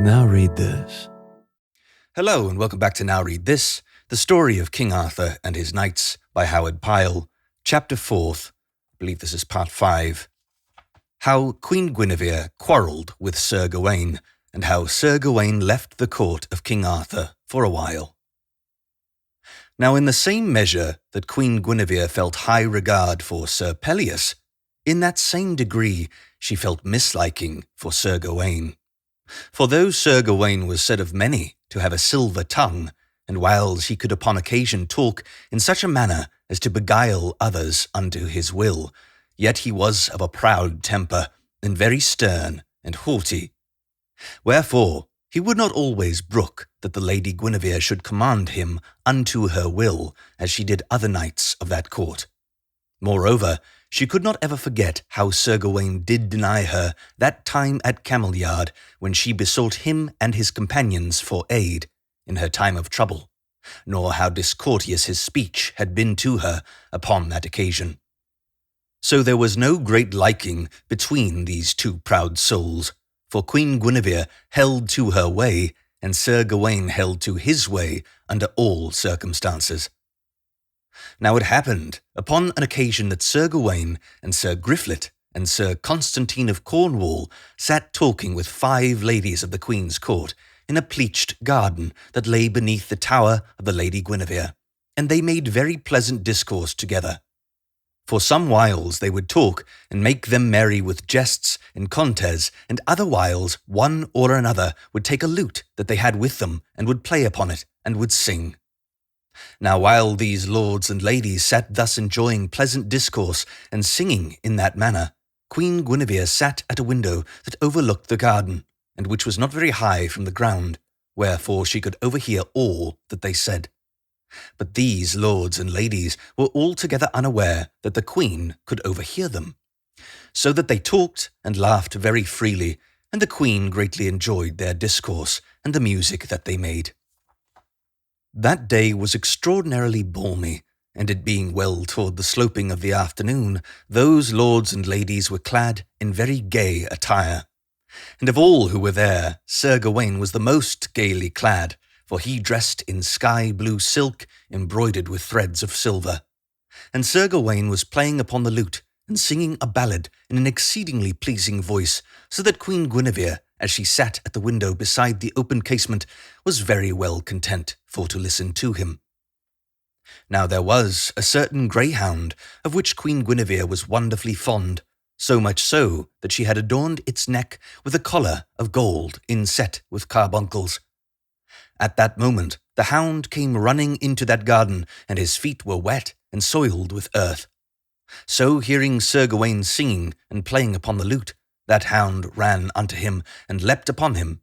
Now read this. Hello and welcome back to Now Read This, the story of King Arthur and his knights by Howard Pyle, Chapter 4th, I believe this is Part 5. How Queen Guinevere quarrelled with Sir Gawain, and how Sir Gawain left the court of King Arthur for a while. Now in the same measure that Queen Guinevere felt high regard for Sir Pelleas, in that same degree she felt misliking for Sir Gawain. For though Sir Gawain was said of many to have a silver tongue, and whiles he could upon occasion talk in such a manner as to beguile others unto his will, yet he was of a proud temper, and very stern and haughty. Wherefore he would not always brook that the Lady Guinevere should command him unto her will, as she did other knights of that court. Moreover, she could not ever forget how Sir Gawain did deny her that time at Cameliard, when she besought him and his companions for aid in her time of trouble, nor how discourteous his speech had been to her upon that occasion. So there was no great liking between these two proud souls, for Queen Guinevere held to her way, and Sir Gawain held to his way under all circumstances. Now it happened upon an occasion that Sir Gawain and Sir Griflet and Sir Constantine of Cornwall sat talking with 5 ladies of the Queen's court in a pleached garden that lay beneath the tower of the Lady Guinevere, and they made very pleasant discourse together. For some whiles they would talk and make them merry with jests and contes, and other whiles one or another would take a lute that they had with them and would play upon it and would sing. Now while these lords and ladies sat thus enjoying pleasant discourse and singing in that manner, Queen Guinevere sat at a window that overlooked the garden, and which was not very high from the ground, wherefore she could overhear all that they said. But these lords and ladies were altogether unaware that the Queen could overhear them, so that they talked and laughed very freely, and the Queen greatly enjoyed their discourse and the music that they made. That day was extraordinarily balmy, and it being well toward the sloping of the afternoon, those lords and ladies were clad in very gay attire. And of all who were there, Sir Gawain was the most gaily clad, for he dressed in sky-blue silk embroidered with threads of silver. And Sir Gawain was playing upon the lute and singing a ballad in an exceedingly pleasing voice, so that Queen Guinevere, as she sat at the window beside the open casement, was very well content for to listen to him. Now there was a certain greyhound, of which Queen Guinevere was wonderfully fond, so much so that she had adorned its neck with a collar of gold inset with carbuncles. At that moment the hound came running into that garden, and his feet were wet and soiled with earth. So hearing Sir Gawain singing and playing upon the lute, that hound ran unto him and leapt upon him.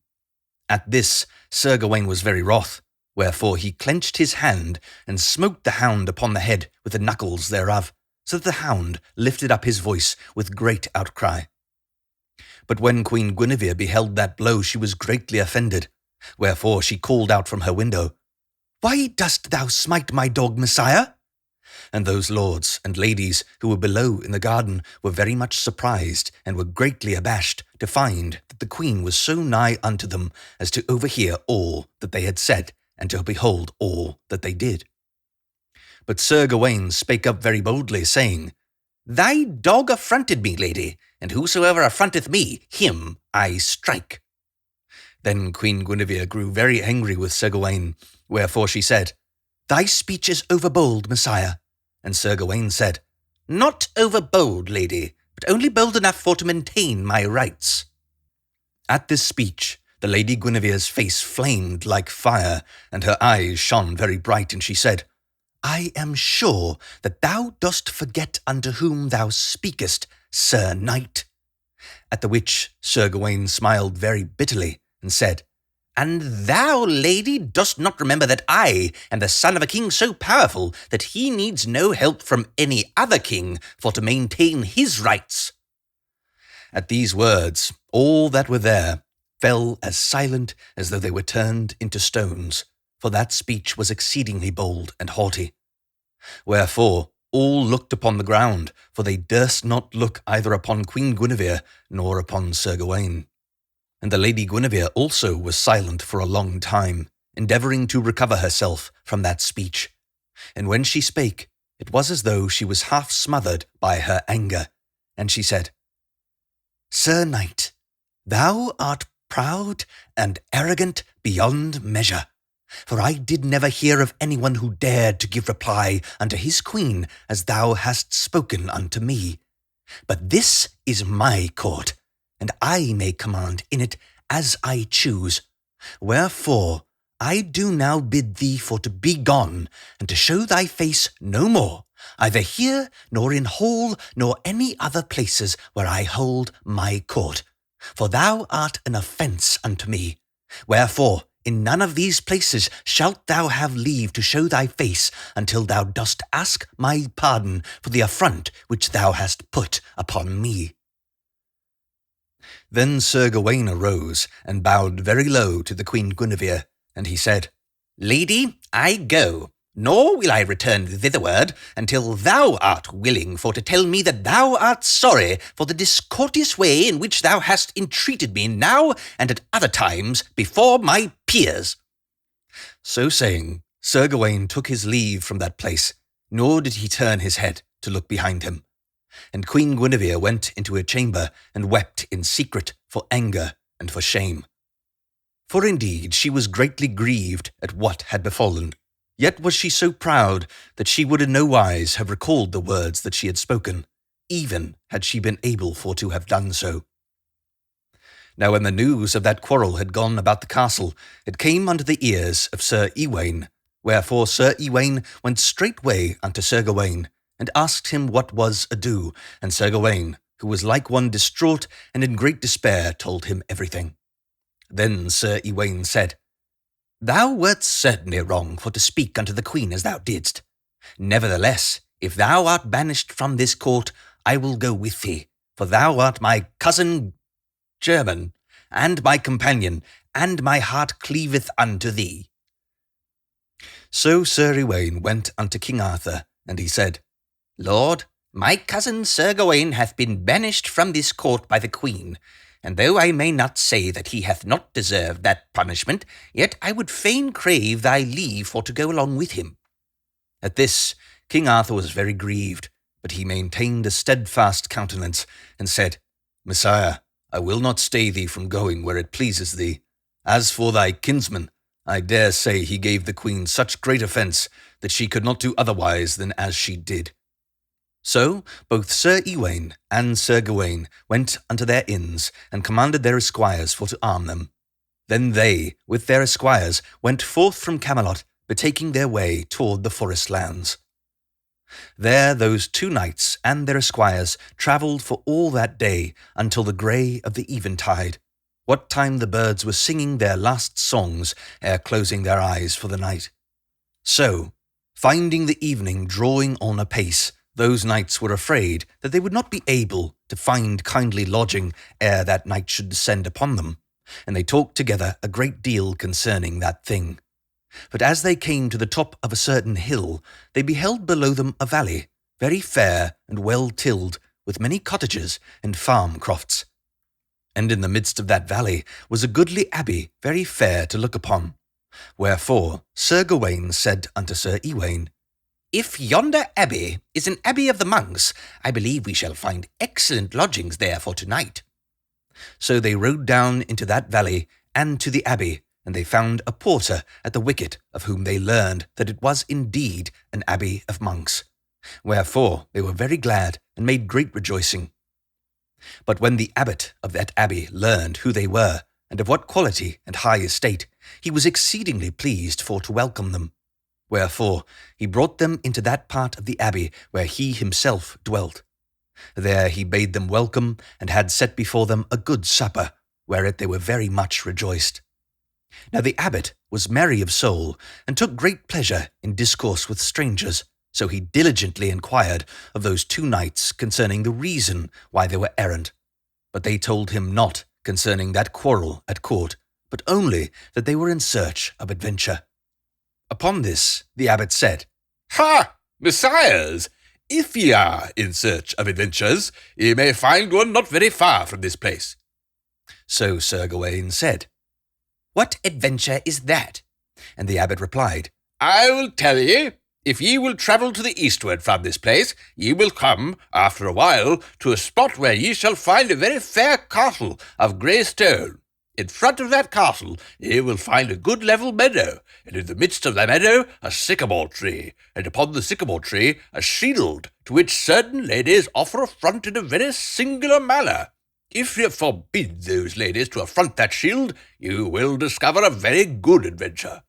At this Sir Gawain was very wroth, wherefore he clenched his hand and smote the hound upon the head with the knuckles thereof, so that the hound lifted up his voice with great outcry. But when Queen Guinevere beheld that blow, she was greatly offended, wherefore she called out from her window, "Why dost thou smite my dog, Messiah?" And those lords and ladies who were below in the garden were very much surprised and were greatly abashed to find that the Queen was so nigh unto them as to overhear all that they had said and to behold all that they did. But Sir Gawain spake up very boldly, saying, "Thy dog affronted me, lady, and whosoever affronteth me, him I strike." Then Queen Guinevere grew very angry with Sir Gawain, wherefore she said, "Thy speech is overbold, Messiah." And Sir Gawain said, "Not overbold, lady, but only bold enough for to maintain my rights." At this speech the Lady Guinevere's face flamed like fire, and her eyes shone very bright, and she said, "I am sure that thou dost forget unto whom thou speakest, Sir Knight." At the which Sir Gawain smiled very bitterly, and said, "And thou, lady, dost not remember that I am the son of a king so powerful that he needs no help from any other king for to maintain his rights?" At these words, all that were there fell as silent as though they were turned into stones, for that speech was exceedingly bold and haughty. Wherefore all looked upon the ground, for they durst not look either upon Queen Guinevere nor upon Sir Gawain. And the Lady Guinevere also was silent for a long time, endeavouring to recover herself from that speech. And when she spake, it was as though she was half smothered by her anger, and she said, Sir Knight, thou art proud and arrogant beyond measure, for I did never hear of anyone who dared to give reply unto his queen as thou hast spoken unto me. But this is my court, and I may command in it as I choose. Wherefore I do now bid thee for to be gone, and to show thy face no more, either here nor in hall nor any other places where I hold my court. For thou art an offence unto me. Wherefore in none of these places shalt thou have leave to show thy face until thou dost ask my pardon for the affront which thou hast put upon me. Then Sir Gawain arose and bowed very low to the Queen Guinevere, and he said, Lady, I go, nor will I return thitherward until thou art willing for to tell me that thou art sorry for the discourteous way in which thou hast entreated me now and at other times before my peers. So saying, Sir Gawain took his leave from that place, nor did he turn his head to look behind him. And Queen Guinevere went into her chamber and wept in secret for anger and for shame. For indeed she was greatly grieved at what had befallen. Yet was she so proud that she would in no wise have recalled the words that she had spoken, even had she been able for to have done so. Now when the news of that quarrel had gone about the castle, it came unto the ears of Sir Ewain, wherefore Sir Ewain went straightway unto Sir Gawain, and asked him what was ado, and Sir Gawain, who was like one distraught and in great despair, told him everything. Then Sir Ewain said, Thou wert certainly wrong for to speak unto the queen as thou didst. Nevertheless, if thou art banished from this court, I will go with thee, for thou art my cousin German, and my companion, and my heart cleaveth unto thee. So Sir Ewain went unto King Arthur, and he said, Lord, my cousin Sir Gawain hath been banished from this court by the queen, and though I may not say that he hath not deserved that punishment, yet I would fain crave thy leave for to go along with him. At this King Arthur was very grieved, but he maintained a steadfast countenance, and said, Messire, I will not stay thee from going where it pleases thee. As for thy kinsman, I dare say he gave the queen such great offence that she could not do otherwise than as she did. So both Sir Ewain and Sir Gawain went unto their inns, and commanded their esquires for to arm them. Then they, with their esquires, went forth from Camelot, betaking their way toward the forest lands. There those two knights and their esquires travelled for all that day until the grey of the eventide, what time the birds were singing their last songs ere closing their eyes for the night. So, finding the evening drawing on apace, those knights were afraid that they would not be able to find kindly lodging ere that night should descend upon them, and they talked together a great deal concerning that thing. But as they came to the top of a certain hill, they beheld below them a valley, very fair and well tilled, with many cottages and farm crofts. And in the midst of that valley was a goodly abbey, very fair to look upon. Wherefore Sir Gawain said unto Sir Ewain, If yonder abbey is an abbey of the monks, I believe we shall find excellent lodgings there for tonight. So they rode down into that valley and to the abbey, and they found a porter at the wicket, of whom they learned that it was indeed an abbey of monks. Wherefore they were very glad and made great rejoicing. But when the abbot of that abbey learned who they were, and of what quality and high estate, he was exceedingly pleased for to welcome them. Wherefore he brought them into that part of the abbey where he himself dwelt. There he bade them welcome, and had set before them a good supper, whereat they were very much rejoiced. Now the abbot was merry of soul, and took great pleasure in discourse with strangers, so he diligently inquired of those two knights concerning the reason why they were errant. But they told him not concerning that quarrel at court, but only that they were in search of adventure. Upon this the abbot said, Ha, messires! If ye are in search of adventures, ye may find one not very far from this place. So Sir Gawain said, What adventure is that? And the abbot replied, I will tell ye. If ye will travel to the eastward from this place, ye will come, after a while, to a spot where ye shall find a very fair castle of grey stone. In front of that castle ye will find a good level meadow, and in the midst of the meadow a sycamore tree, and upon the sycamore tree a shield, to which certain ladies offer affront in a very singular manner. If ye forbid those ladies to affront that shield, you will discover a very good adventure.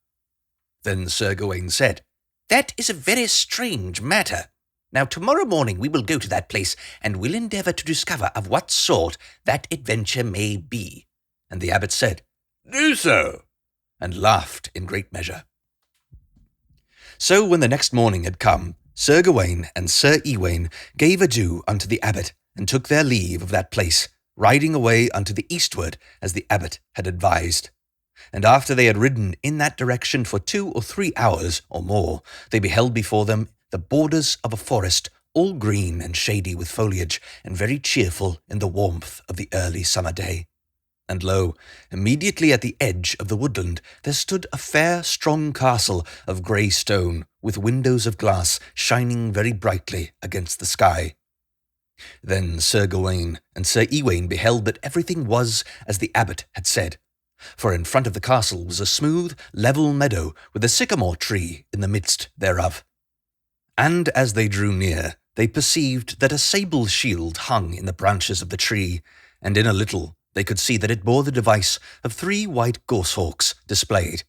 Then Sir Gawain said, That is a very strange matter. Now tomorrow morning we will go to that place, and will endeavour to discover of what sort that adventure may be. And the abbot said, Do so, and laughed in great measure. So when the next morning had come, Sir Gawain and Sir Ewain gave adieu unto the abbot, and took their leave of that place, riding away unto the eastward, as the abbot had advised. And after they had ridden in that direction for 2 or 3 hours or more, they beheld before them the borders of a forest, all green and shady with foliage, and very cheerful in the warmth of the early summer day. And lo, immediately at the edge of the woodland there stood a fair, strong castle of grey stone, with windows of glass shining very brightly against the sky. Then Sir Gawain and Sir Ewain beheld that everything was as the abbot had said. For in front of the castle was a smooth, level meadow, with a sycamore tree in the midst thereof. And as they drew near, they perceived that a sable shield hung in the branches of the tree, and in a little they could see that it bore the device of 3 white goshawks displayed.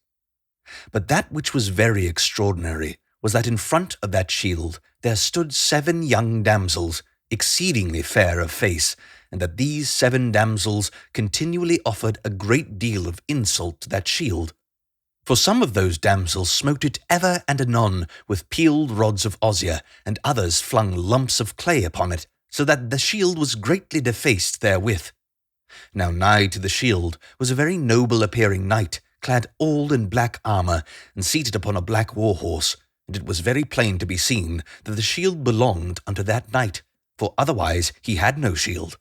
But that which was very extraordinary was that in front of that shield there stood 7 young damsels, exceedingly fair of face, and that these 7 damsels continually offered a great deal of insult to that shield. For some of those damsels smote it ever and anon with peeled rods of osier, and others flung lumps of clay upon it, so that the shield was greatly defaced therewith. Now nigh to the shield was a very noble-appearing knight, clad all in black armour, and seated upon a black war-horse, and it was very plain to be seen that the shield belonged unto that knight, for otherwise he had no shield.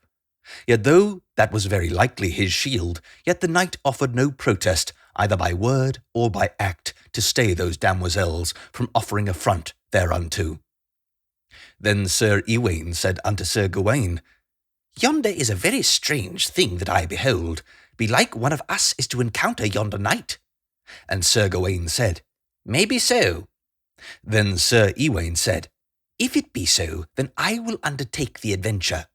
Yet though that was very likely his shield, yet the knight offered no protest, either by word or by act, to stay those damoiselles from offering affront thereunto. Then Sir Ewain said unto Sir Gawain, Yonder is a very strange thing that I behold. Belike one of us is to encounter yonder knight. And Sir Gawain said, Maybe so. Then Sir Ewain said, If it be so, then I will undertake the adventure.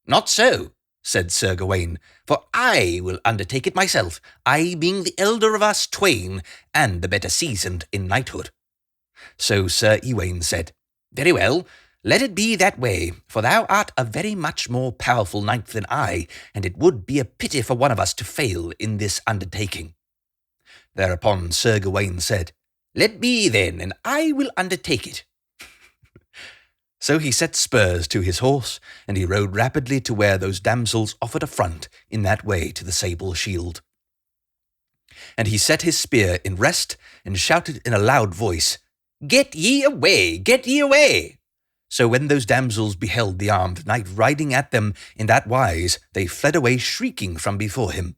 Not so, said Sir Gawain, for I will undertake it myself, I being the elder of us twain, and the better seasoned in knighthood. So Sir Ewain said, Very well, let it be that way, for thou art a very much more powerful knight than I, and it would be a pity for one of us to fail in this undertaking. Thereupon Sir Gawain said, Let be then, and I will undertake it. So he set spurs to his horse, and he rode rapidly to where those damsels offered affront in that way to the sable shield. And he set his spear in rest, and shouted in a loud voice, Get ye away, get ye away! So when those damsels beheld the armed knight riding at them in that wise, they fled away shrieking from before him.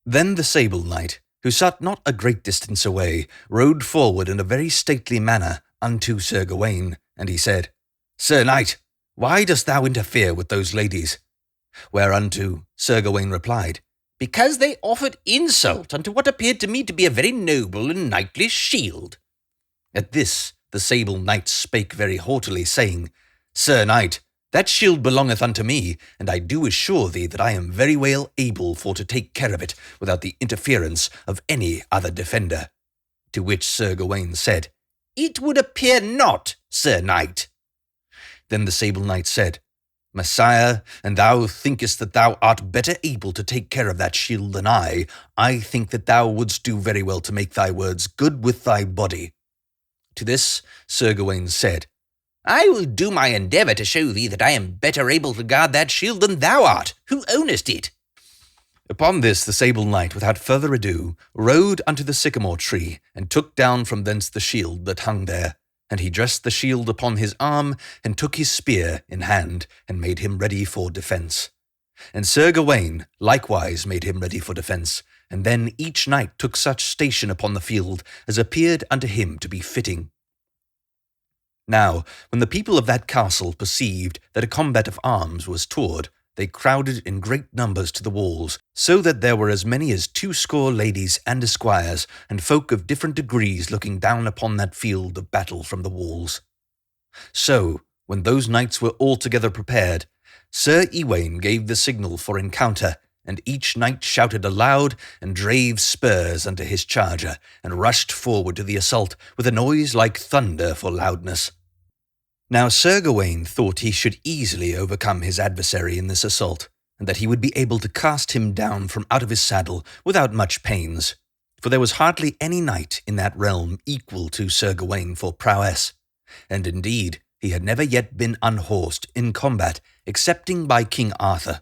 Then the sable knight, who sat not a great distance away, rode forward in a very stately manner unto Sir Gawain, and he said, Sir knight, why dost thou interfere with those ladies? Whereunto Sir Gawain replied, Because they offered insult unto what appeared to me to be a very noble and knightly shield. At this the sable knight spake very haughtily, saying, Sir knight, that shield belongeth unto me, and I do assure thee that I am very well able for to take care of it without the interference of any other defender. To which Sir Gawain said, It would appear not, Sir knight. Then the sable knight said, Messire, and thou thinkest that thou art better able to take care of that shield than I think that thou wouldst do very well to make thy words good with thy body. To this Sir Gawain said, I will do my endeavour to show thee that I am better able to guard that shield than thou art, who ownest it. Upon this the sable knight, without further ado, rode unto the sycamore tree, and took down from thence the shield that hung there. And he dressed the shield upon his arm, and took his spear in hand, and made him ready for defence. And Sir Gawain likewise made him ready for defence, and then each knight took such station upon the field as appeared unto him to be fitting. Now, when the people of that castle perceived that a combat of arms was toward, they crowded in great numbers to the walls, so that there were as many as 20 ladies and esquires, and folk of different degrees looking down upon that field of battle from the walls. So, when those knights were altogether prepared, Sir Ewain gave the signal for encounter, and each knight shouted aloud, and drave spurs unto his charger, and rushed forward to the assault, with a noise like thunder for loudness. Now Sir Gawain thought he should easily overcome his adversary in this assault, and that he would be able to cast him down from out of his saddle without much pains, for there was hardly any knight in that realm equal to Sir Gawain for prowess, and indeed he had never yet been unhorsed in combat, excepting by King Arthur.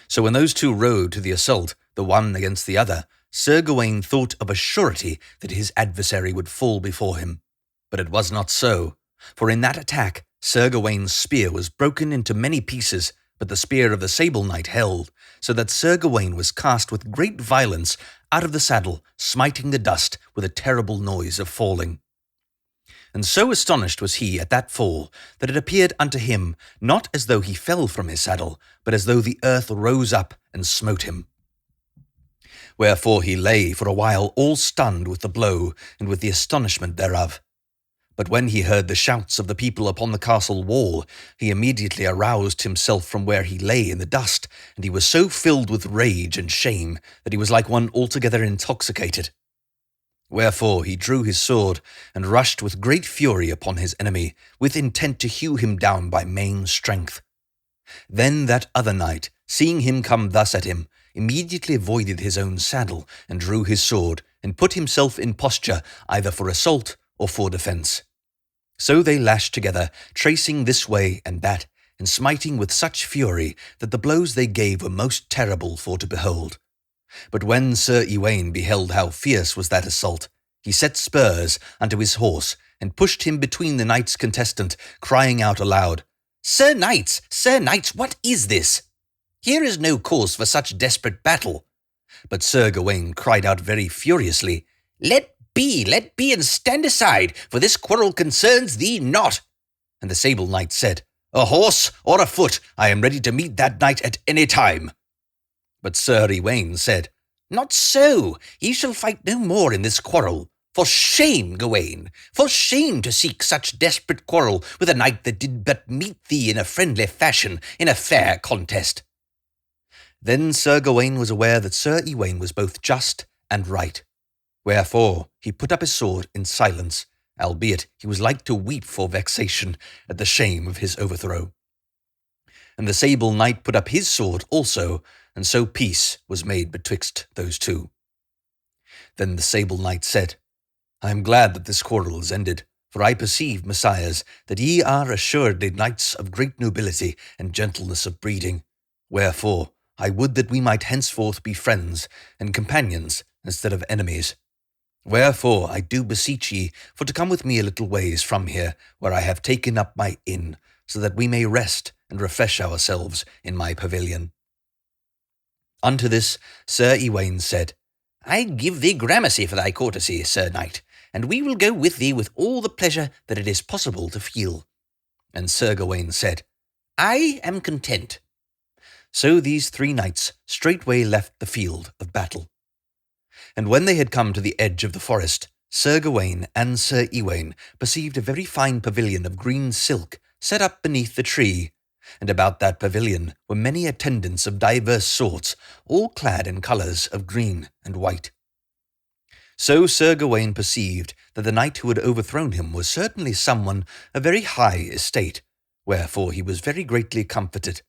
So when those two rode to the assault, the one against the other, Sir Gawain thought of a surety that his adversary would fall before him. But it was not so, for in that attack Sir Gawain's spear was broken into many pieces, but the spear of the Sable Knight held, so that Sir Gawain was cast with great violence out of the saddle, smiting the dust with a terrible noise of falling. And so astonished was he at that fall, that it appeared unto him not as though he fell from his saddle, but as though the earth rose up and smote him. Wherefore he lay for a while all stunned with the blow and with the astonishment thereof. But when he heard the shouts of the people upon the castle wall, he immediately aroused himself from where he lay in the dust, and he was so filled with rage and shame that he was like one altogether intoxicated. Wherefore he drew his sword, and rushed with great fury upon his enemy, with intent to hew him down by main strength. Then that other knight, seeing him come thus at him, immediately avoided his own saddle, and drew his sword, and put himself in posture either for assault or for defence. So they lashed together, tracing this way and that, and smiting with such fury that the blows they gave were most terrible for to behold. But when Sir Ewain beheld how fierce was that assault, he set spurs unto his horse, and pushed him between the knights contestant, crying out aloud, Sir Knights, what is this? Here is no cause for such desperate battle. But Sir Gawain cried out very furiously, Let be, and stand aside, for this quarrel concerns thee not. And the Sable Knight said, A horse or a foot, I am ready to meet that knight at any time. But Sir Ewain said, Not so, ye shall fight no more in this quarrel. For shame, Gawain, for shame to seek such desperate quarrel with a knight that did but meet thee in a friendly fashion, in a fair contest. Then Sir Gawain was aware that Sir Ewain was both just and right. Wherefore he put up his sword in silence, albeit he was like to weep for vexation at the shame of his overthrow. And the Sable Knight put up his sword also, and so peace was made betwixt those two. Then the Sable Knight said, I am glad that this quarrel is ended, for I perceive, messires, that ye are assuredly knights of great nobility and gentleness of breeding. Wherefore I would that we might henceforth be friends and companions instead of enemies. Wherefore I do beseech ye for to come with me a little ways from here, where I have taken up my inn, so that we may rest and refresh ourselves in my pavilion. Unto this Sir Ewain said, I give thee gramercy for thy courtesy, Sir Knight, and we will go with thee with all the pleasure that it is possible to feel. And Sir Gawain said, I am content. So these 3 knights straightway left the field of battle. And when they had come to the edge of the forest, Sir Gawain and Sir Ewain perceived a very fine pavilion of green silk set up beneath the tree, and about that pavilion were many attendants of divers sorts, all clad in colours of green and white. So Sir Gawain perceived that the knight who had overthrown him was certainly someone of very high estate, wherefore he was very greatly comforted.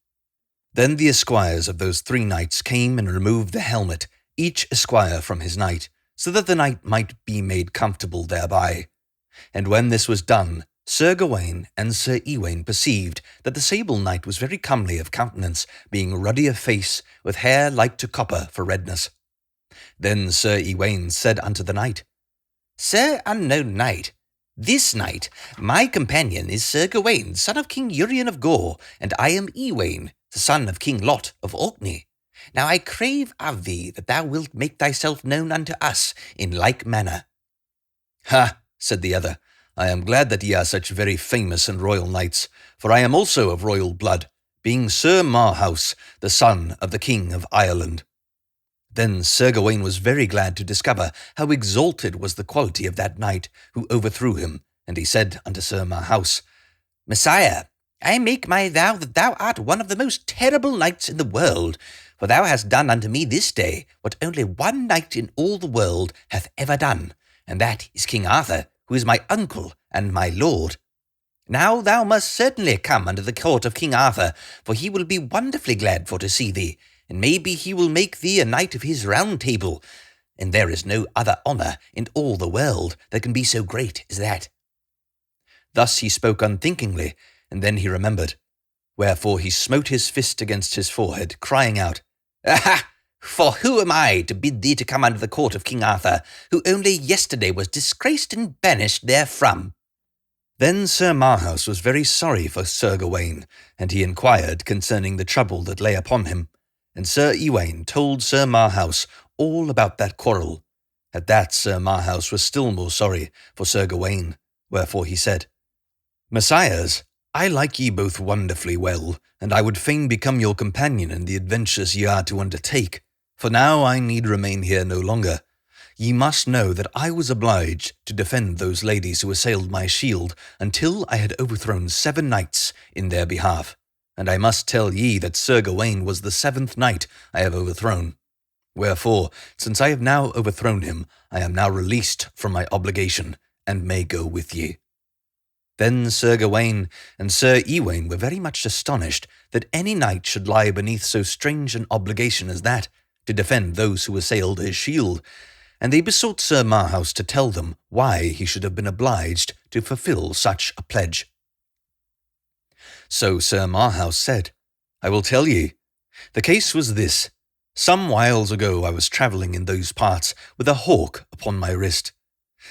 Then the esquires of those 3 knights came and removed the helmet, each esquire from his knight, so that the knight might be made comfortable thereby. And when this was done, Sir Gawain and Sir Ewain perceived that the Sable Knight was very comely of countenance, being ruddy of face, with hair like to copper for redness. Then Sir Ewain said unto the knight, Sir unknown knight, This night my companion is Sir Gawain, son of King Urien of Gore, and I am Ewain, the son of King Lot of Orkney. Now I crave of thee that thou wilt make thyself known unto us in like manner." "Ha," said the other, "I am glad that ye are such very famous and royal knights, for I am also of royal blood, being Sir Marhaus, the son of the King of Ireland." Then Sir Gawain was very glad to discover how exalted was the quality of that knight who overthrew him, and he said unto Sir Marhaus, "Messire, I make my vow that thou art one of the most terrible knights in the world, for thou hast done unto me this day what only one knight in all the world hath ever done, and that is King Arthur, who is my uncle and my lord. Now thou must certainly come unto the court of King Arthur, for he will be wonderfully glad for to see thee, and maybe he will make thee a knight of his round table, and there is no other honour in all the world that can be so great as that." Thus he spoke unthinkingly, and then he remembered. Wherefore he smote his fist against his forehead, crying out, "Aha! For who am I to bid thee to come unto the court of King Arthur, who only yesterday was disgraced and banished therefrom?" Then Sir Marhaus was very sorry for Sir Gawain, and he inquired concerning the trouble that lay upon him. And Sir Ewain told Sir Marhaus all about that quarrel. At that Sir Marhaus was still more sorry for Sir Gawain, wherefore he said, "Messires, I like ye both wonderfully well, and I would fain become your companion in the adventures ye are to undertake, for now I need remain here no longer. Ye must know that I was obliged to defend those ladies who assailed my shield until I had overthrown 7 knights in their behalf. And I must tell ye that Sir Gawain was the 7th knight I have overthrown. Wherefore, since I have now overthrown him, I am now released from my obligation, and may go with ye." Then Sir Gawain and Sir Ewain were very much astonished that any knight should lie beneath so strange an obligation as that, to defend those who assailed his shield, and they besought Sir Marhaus to tell them why he should have been obliged to fulfill such a pledge. So Sir Marhaus said, "I will tell ye. The case was this. Some whiles ago I was travelling in those parts with a hawk upon my wrist.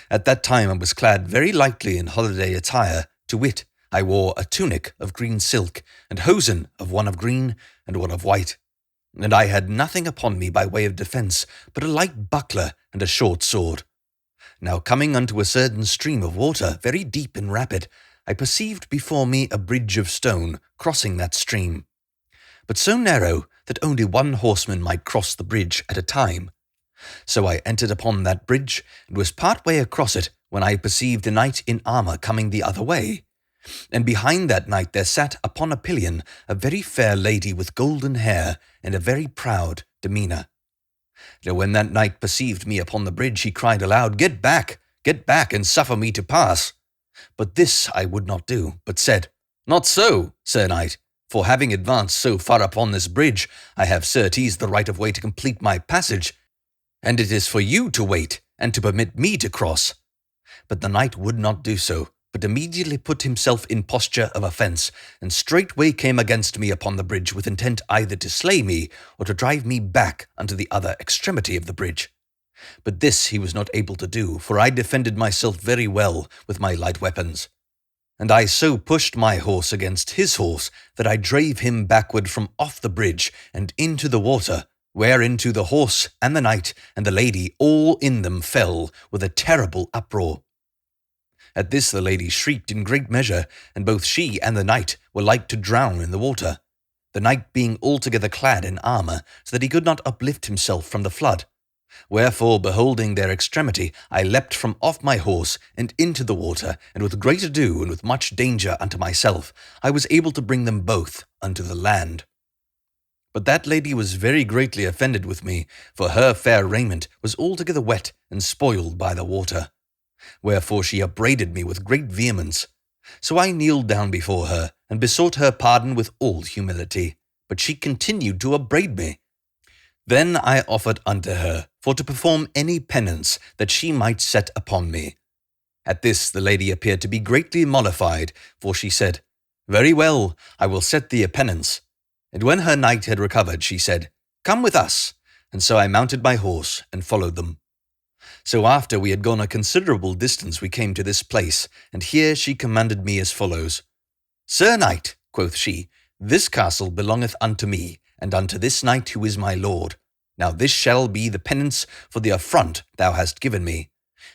At that time I was clad very lightly in holiday attire, to wit, I wore a tunic of green silk, and hosen of one of green and one of white. And I had nothing upon me by way of defence but a light buckler and a short sword. Now coming unto a certain stream of water, very deep and rapid, I perceived before me a bridge of stone crossing that stream, but so narrow that only one horseman might cross the bridge at a time. So I entered upon that bridge, and was part way across it, when I perceived a knight in armour coming the other way. And behind that knight there sat upon a pillion a very fair lady with golden hair, and a very proud demeanour. Now when that knight perceived me upon the bridge, he cried aloud, get back, and suffer me to pass. But this I would not do, but said, Not so, Sir Knight, for having advanced so far upon this bridge, I have certes the right of way to complete my passage, and it is for you to wait, and to permit me to cross. But the knight would not do so, but immediately put himself in posture of offence, and straightway came against me upon the bridge, with intent either to slay me, or to drive me back unto the other extremity of the bridge. But this he was not able to do, for I defended myself very well with my light weapons. And I so pushed my horse against his horse, that I drave him backward from off the bridge, and into the water, whereinto the horse and the knight and the lady all in them fell with a terrible uproar. At this the lady shrieked in great measure, and both she and the knight were like to drown in the water, the knight being altogether clad in armour, so that he could not uplift himself from the flood. Wherefore, beholding their extremity, I leapt from off my horse and into the water, and with great ado and with much danger unto myself, I was able to bring them both unto the land. But that lady was very greatly offended with me, for her fair raiment was altogether wet and spoiled by the water. Wherefore she upbraided me with great vehemence. So I kneeled down before her, and besought her pardon with all humility, but she continued to upbraid me. Then I offered unto her for to perform any penance that she might set upon me. At this the lady appeared to be greatly mollified, for she said, Very well, I will set thee a penance. And when her knight had recovered, she said, Come with us. And so I mounted my horse and followed them. So after we had gone a considerable distance we came to this place, and here she commanded me as follows. Sir knight, quoth she, this castle belongeth unto me, and unto this knight who is my lord. Now this shall be the penance for the affront thou hast given me.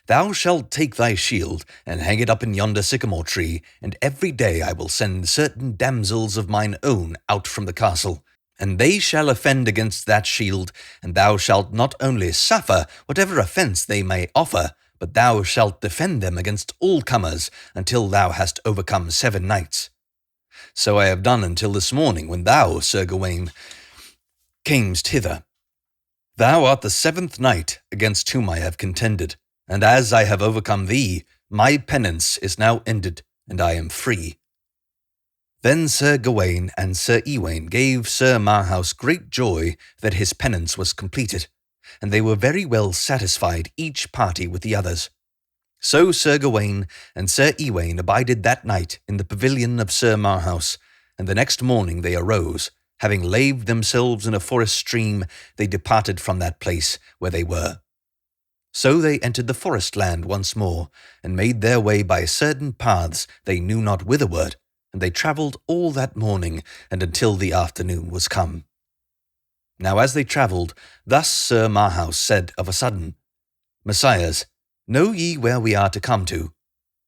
Thou shalt take thy shield, and hang it up in yonder sycamore tree, and every day I will send certain damsels of mine own out from the castle, and they shall offend against that shield, and thou shalt not only suffer whatever offence they may offer, but thou shalt defend them against all comers, until thou hast overcome 7 knights. So I have done until this morning, when thou, Sir Gawain, camest hither. Thou art the 7th knight against whom I have contended, and as I have overcome thee, my penance is now ended, and I am free. Then Sir Gawain and Sir Ewain gave Sir Marhaus great joy that his penance was completed, and they were very well satisfied each party with the others. So Sir Gawain and Sir Ewain abided that night in the pavilion of Sir Marhaus, and the next morning they arose. Having laved themselves in a forest stream, they departed from that place where they were. So they entered the forest land once more, and made their way by certain paths they knew not whitherward, and they travelled all that morning, and until the afternoon was come. Now as they travelled, thus Sir Marhaus said of a sudden, Messires, know ye where we are to come to?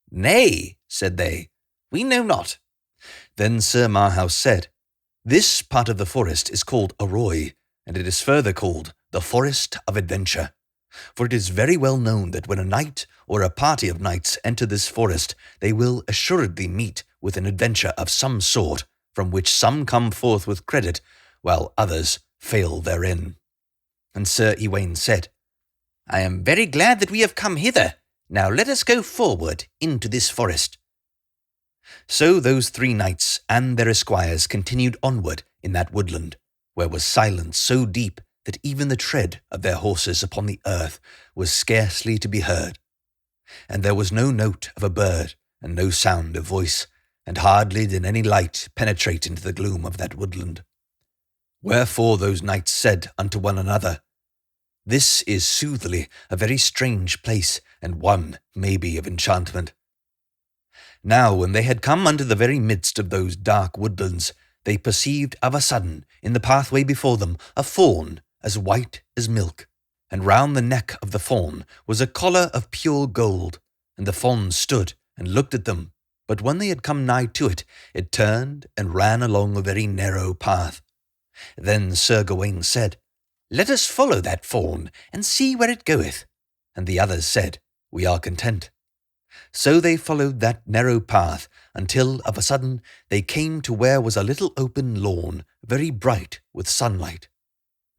Nay, said they, we know not. Then Sir Marhaus said, this part of the forest is called a Roy, and it is further called the Forest of Adventure. For it is very well known that when a knight or a party of knights enter this forest, they will assuredly meet with an adventure of some sort, from which some come forth with credit, while others fail therein. And Sir Ewain said, I am very glad that we have come hither. Now let us go forward into this forest. So those 3 knights and their esquires continued onward in that woodland, where was silence so deep that even the tread of their horses upon the earth was scarcely to be heard. And there was no note of a bird, and no sound of voice, and hardly did any light penetrate into the gloom of that woodland. Wherefore those knights said unto one another, this is soothly a very strange place, and one maybe of enchantment. Now when they had come unto the very midst of those dark woodlands, they perceived of a sudden in the pathway before them a fawn as white as milk, and round the neck of the fawn was a collar of pure gold, and the fawn stood and looked at them, but when they had come nigh to it, it turned and ran along a very narrow path. Then Sir Gawain said, let us follow that fawn, and see where it goeth. And the others said, we are content. So they followed that narrow path, until of a sudden they came to where was a little open lawn, very bright with sunlight.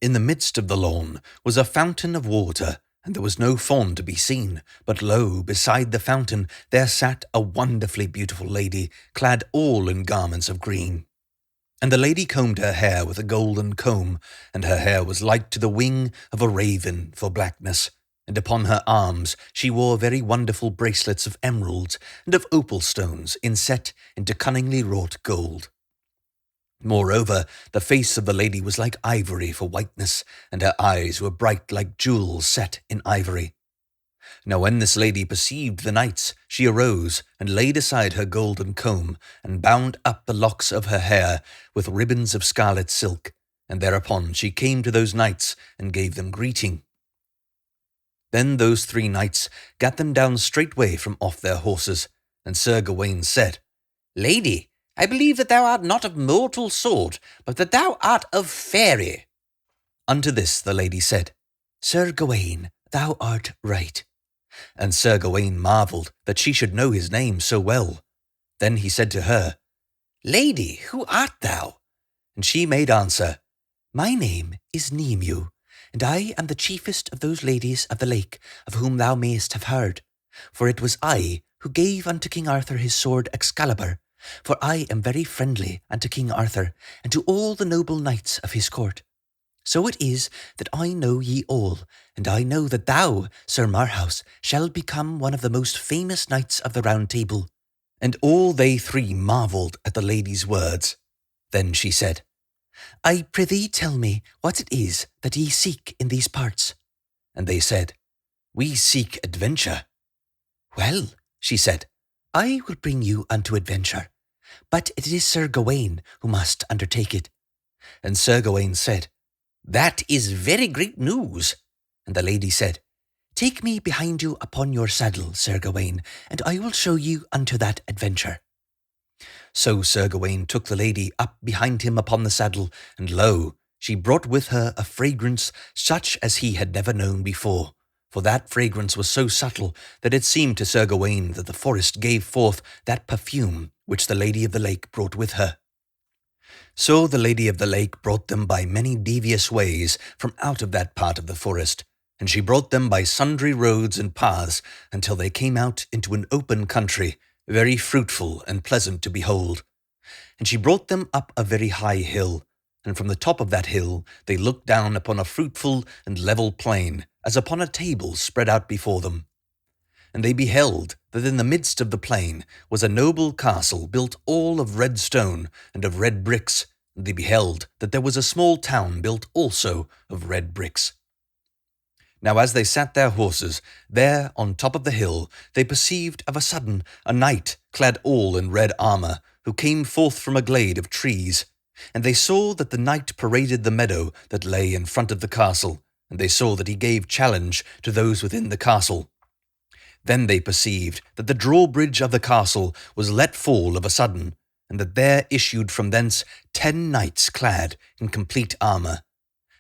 In the midst of the lawn was a fountain of water, and there was no fawn to be seen, but lo, beside the fountain there sat a wonderfully beautiful lady, clad all in garments of green. And the lady combed her hair with a golden comb, and her hair was like to the wing of a raven for blackness, and upon her arms she wore very wonderful bracelets of emeralds and of opal stones inset into cunningly wrought gold. Moreover, the face of the lady was like ivory for whiteness, and her eyes were bright like jewels set in ivory. Now when this lady perceived the knights, she arose, and laid aside her golden comb, and bound up the locks of her hair with ribbons of scarlet silk, and thereupon she came to those knights, and gave them greeting. Then those 3 knights gat them down straightway from off their horses, and Sir Gawain said, Lady, I believe that thou art not of mortal sort, but that thou art of fairy. Unto this the lady said, Sir Gawain, thou art right. And Sir Gawain marvelled that she should know his name so well. Then he said to her, Lady, who art thou? And she made answer, My name is Nemu, and I am the chiefest of those ladies of the lake of whom thou mayest have heard. For it was I who gave unto King Arthur his sword Excalibur, for I am very friendly unto King Arthur, and to all the noble knights of his court. So it is that I know ye all, and I know that thou, Sir Marhaus, shall become one of the most famous knights of the Round Table. And all they 3 marvelled at the lady's words. Then she said, I prithee tell me what it is that ye seek in these parts. And they said, "We seek adventure." "Well," she said, "I will bring you unto adventure, but it is Sir Gawain who must undertake it." And Sir Gawain said, "That is very great news." And the lady said, "Take me behind you upon your saddle, Sir Gawain, and I will show you unto that adventure." So Sir Gawain took the lady up behind him upon the saddle, and lo, she brought with her a fragrance such as he had never known before. For that fragrance was so subtle that it seemed to Sir Gawain that the forest gave forth that perfume which the Lady of the Lake brought with her. So the Lady of the Lake brought them by many devious ways from out of that part of the forest, and she brought them by sundry roads and paths until they came out into an open country, very fruitful and pleasant to behold. And she brought them up a very high hill, and from the top of that hill they looked down upon a fruitful and level plain, as upon a table spread out before them. And they beheld that in the midst of the plain was a noble castle built all of red stone and of red bricks, and they beheld that there was a small town built also of red bricks. Now as they sat their horses, there on top of the hill they perceived of a sudden a knight clad all in red armour, who came forth from a glade of trees. And they saw that the knight paraded the meadow that lay in front of the castle, and they saw that he gave challenge to those within the castle. Then they perceived that the drawbridge of the castle was let fall of a sudden, and that there issued from thence 10 knights clad in complete armour.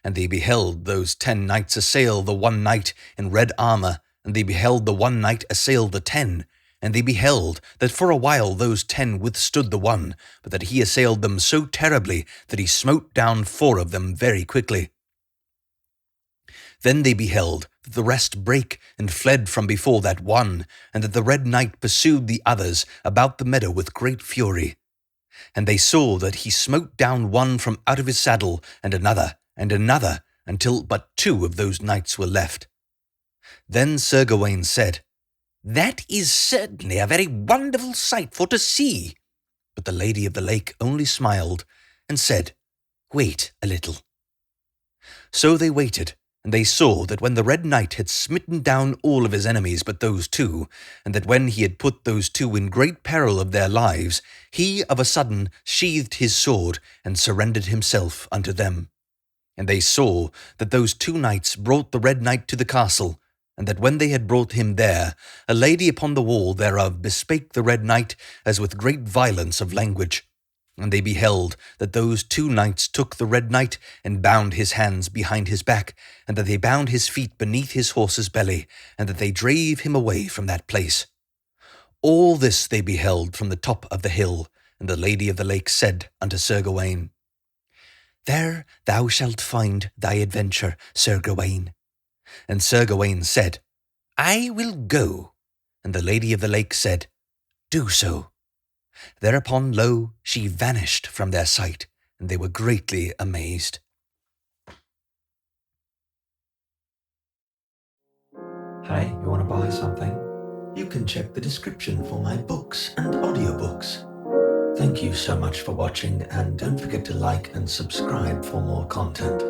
And they beheld those 10 knights assail the one knight in red armour, and they beheld the one knight assail the 10, and they beheld that for a while those 10 withstood the one, but that he assailed them so terribly that he smote down 4 of them very quickly. Then they beheld that the rest brake and fled from before that one, and that the red knight pursued the others about the meadow with great fury. And they saw that he smote down one from out of his saddle, and another, until but 2 of those knights were left. Then Sir Gawain said, "That is certainly a very wonderful sight for to see." But the Lady of the Lake only smiled and said, "Wait a little." So they waited, and they saw that when the Red Knight had smitten down all of his enemies but those 2, and that when he had put those 2 in great peril of their lives, he of a sudden sheathed his sword and surrendered himself unto them. And they saw that those 2 knights brought the Red Knight to the castle, and that when they had brought him there, a lady upon the wall thereof bespake the Red Knight as with great violence of language. And they beheld that those 2 knights took the Red Knight and bound his hands behind his back, and that they bound his feet beneath his horse's belly, and that they drave him away from that place. All this they beheld from the top of the hill, and the Lady of the Lake said unto Sir Gawain, "There thou shalt find thy adventure, Sir Gawain." And Sir Gawain said, "I will go." And the Lady of the Lake said, "Do so." Thereupon, lo, she vanished from their sight, and they were greatly amazed. Hi, you want to buy something? You can check the description for my books and audiobooks. Thank you so much for watching, and don't forget to like and subscribe for more content.